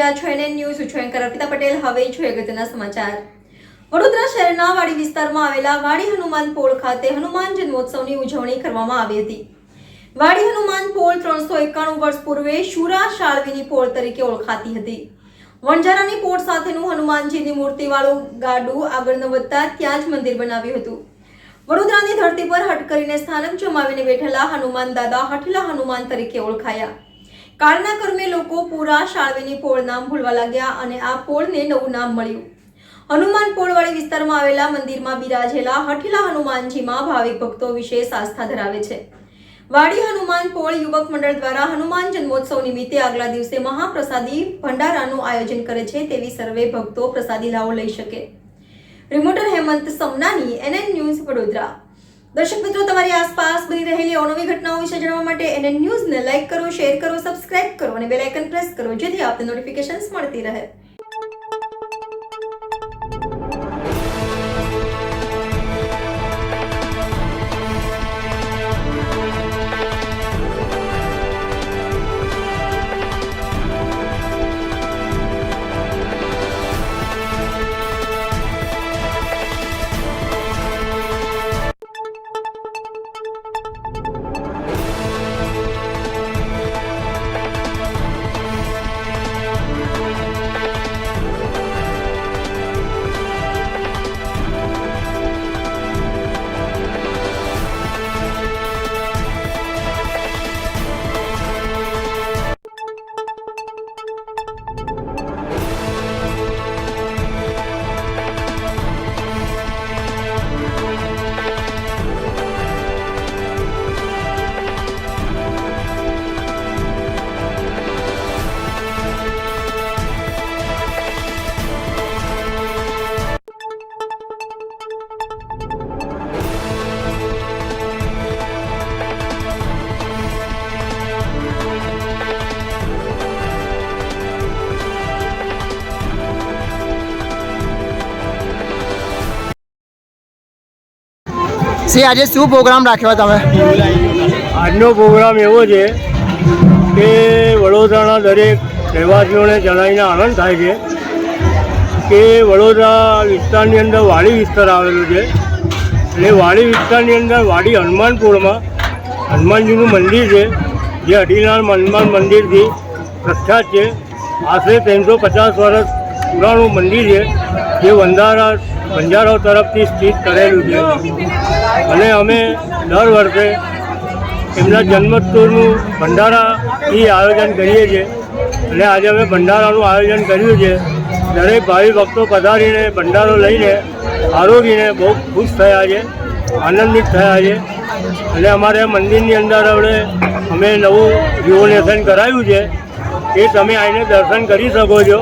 રહ્યા છો NN news છું અર્પિતા પટેલ। હવે જોઈએ અગત્યના સમાચાર। વડોદરા શહેરના વાડી વિસ્તારમાં આવેલા વાડી હનુમાન પોળ ખાતે હનુમાન જન્મોત્સવની ઉજવણી કરવામાં આવી હતી। વાડી હનુમાન પોળ 391 વર્ષ પૂર્વે શુરા શાળવીની પોળ તરીકે ઓળખાતી હતી। વણઝારાની પોળ સાથેનું હનુમાનજીની મૂર્તિવાળું ગાડું આગળ ન વધતા ત્યાં જ મંદિર બનાવ્યું હતું। વડોદરાની ધરતી પર હટ કરીને સ્થાનક જમાવીને બેઠેલા હનુમાન દાદા હઠીલા હનુમાન તરીકે ઓળખાયા। કાળના કર્મે લોકો પૂરા શાળવીની પોળ નામ ભૂલવા લાગ્યા અને આ પોળને નવું નામ મળ્યું। હનુમાન પોળવાળી વિસ્તારમાં આવેલા મંદિરમાં બિરાજેલા હઠીલા હનુમાનજીમાં ભાવિક ભક્તો વિશેષ આસ્થા ધરાવે છે। વાડી હનુમાન પોળ યુવક મંડળ દ્વારા હનુમાન જન્મોત્સવ નિમિત્તે આગલા દિવસે મહાપ્રસાદી ભંડારાનું આયોજન કરે છે, તેવી સર્વે ભક્તો પ્રસાદી લાવો લઈ શકે। રિમોટર હેમંત સમનાની, NN ન્યૂઝ વડોદરા। દર્શક મિત્રો, તમારી આસપાસ બની રહેલી અવનવી ઘટનાઓ વિશે જાણવા માટે NN ન્યૂઝને લાઈક કરો, શેર કરો, સબસ્ક્રાઇબ કરો અને બેલ આઇકન પ્રેસ કરો, જેથી આપને નોટિફિકેશન્સ મળતી રહે। સી આજે શું પ્રોગ્રામ રાખ્યો તમે? આજનો પ્રોગ્રામ એવો છે કે વડોદરાના દરેક રહેવાસીઓને જણાવીને આનંદ થાય છે કે વડોદરા વિસ્તારની અંદર વાડી વિસ્તાર આવેલું છે। એટલે વાડી વિસ્તારની અંદર વાડી હનુમાનપુરમાં હનુમાનજીનું મંદિર છે, જે અઢીલાલ હનુમાન મંદિરથી પ્રખ્યાત છે। આશરે 350 વર્ષ પુરાણું મંદિર છે, જે બંજારાઓ તરફથી સ્થિત કરેલું છે અને અમે દર વર્ષે એમના જન્મોત્સવનું ભંડારાથી આયોજન કરીએ છીએ અને આજે અમે ભંડારાનું આયોજન કર્યું છે। દરેક ભાવિ ભક્તો પધારીને ભંડારો લઈને આરોગીને બહુ ખુશ થયા છે, આનંદિત થયા છે અને અમારે મંદિરની અંદર હવે અમે નવું રિનોવેશન કરાવ્યું છે, એ તમે આવીને દર્શન કરી શકો છો।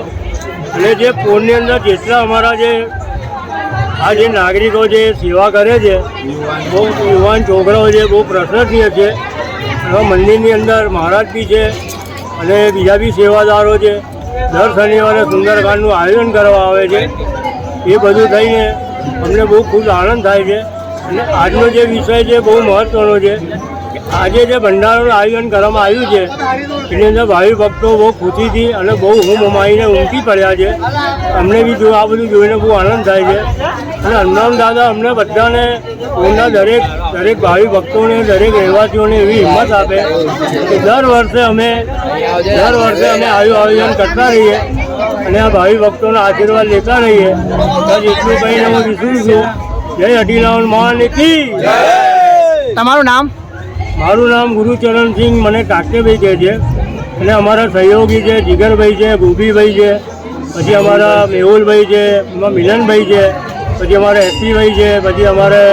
અને જે પોળની અંદર જેટલા અમારા આ જે નાગરિકો જે સેવા કરે છે, બહુ યુવાન છોકરાઓ છે, બહુ પ્રશંસનીય છે। મંદિરની અંદર મહારાજ બી છે અને બીજા બી સેવાદારો છે। દર શનિવારે સુંદરકાંડનું આયોજન કરવા આવે છે। એ બધું થઈને અમને બહુ ખૂબ આનંદ થાય છે અને આજનો જે વિષય છે બહુ મહત્ત્વનો છે। આજે જે ભંડારાનું આયોજન કરવામાં આવ્યું છે, એની અંદર ભાવિ ભક્તો બહુ ખુશીથી અને બહુ હુમમાઈને ઉમટી પડ્યા છે। અમને બી આ બધું જોઈને બહુ આનંદ થાય છે અને હનુમાન દાદા અમને બધાને એમના દરેક ભાવિ ભક્તોને, દરેક રહેવાસીઓને એવી હિંમત આપે કે દર વર્ષે અમે આયોજન કરતા રહીએ અને આ ભાવિ ભક્તોના આશીર્વાદ લેતા રહીએ। બસ એટલું કહીને હું વિસરું છું। જય અઢીલાલ હનુમાન કી જય। તમારું નામ? મારું નામ ગુરુચરણસિંહ, મને કાકેભાઈ કહે છે અને અમારા સહયોગી છે જીગરભાઈ છે, ગોપીભાઈ છે, પછી અમારા મેહુલભાઈ છે, એમાં મિલનભાઈ છે, પછી અમારા એસપીભાઈ છે, પછી અમારે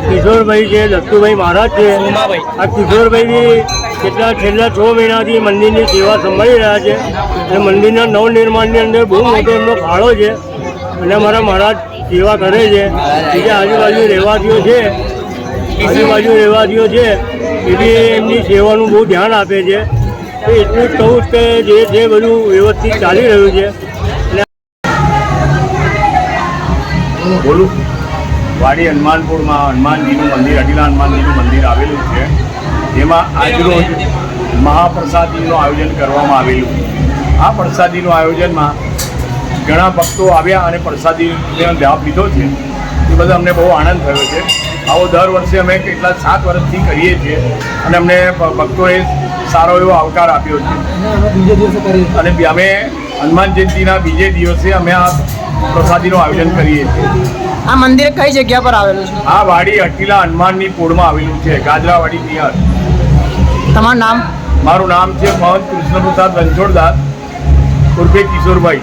કિશોરભાઈ છે, દત્તુભાઈ મહારાજ છે। આ કિશોરભાઈ બી છેલ્લા 6 મહિનાથી મંદિરની સેવા સંભાળી રહ્યા છે અને મંદિરના નવનિર્માણની અંદર બહુ મોટો એમનો ફાળો છે અને અમારા મહારાજ સેવા કરે છે। બીજા આજુબાજુ રહેવાસીઓ છે એ બી એમની સેવાનું બહુ ધ્યાન આપે છે। તો એટલું જ કહું કે જે છે બધું વ્યવસ્થિત ચાલી રહ્યું છે। બોલું વાડી હનુમાનપુરમાં હનુમાનજીનું મંદિર, અઢીલા હનુમાનજીનું મંદિર આવેલું છે, જેમાં આજરોજ મહાપ્રસાદીનું આયોજન કરવામાં આવેલું। આ પ્રસાદીનું આયોજનમાં ઘણા ભક્તો આવ્યા અને પ્રસાદીનો લાભ લીધો છે એ બધા અમને બહુ આનંદ થયો છે. આવો દર વર્ષે અમે કેટલા 7 વર્ષથી કરીએ છીએ અને અમને ભક્તોએ સારો એવો આવકાર આપ્યો છે. અને અમે હનુમાન જયંતિના બીજે દિવસે અમે આ પ્રસાદીનું આયોજન કરીએ છીએ. આ મંદિર કઈ જગ્યા પર આવેલું છે? આ વાડી અટીલા હનુમાનની પોળમાં આવેલું છે, ગાજરાવાડી નિયર. તમારું નામ? મારું નામ છે મહંત કૃષ્ણપ્રસાદ રણછોડદાસ ઉર્ફે કિશોરભાઈ.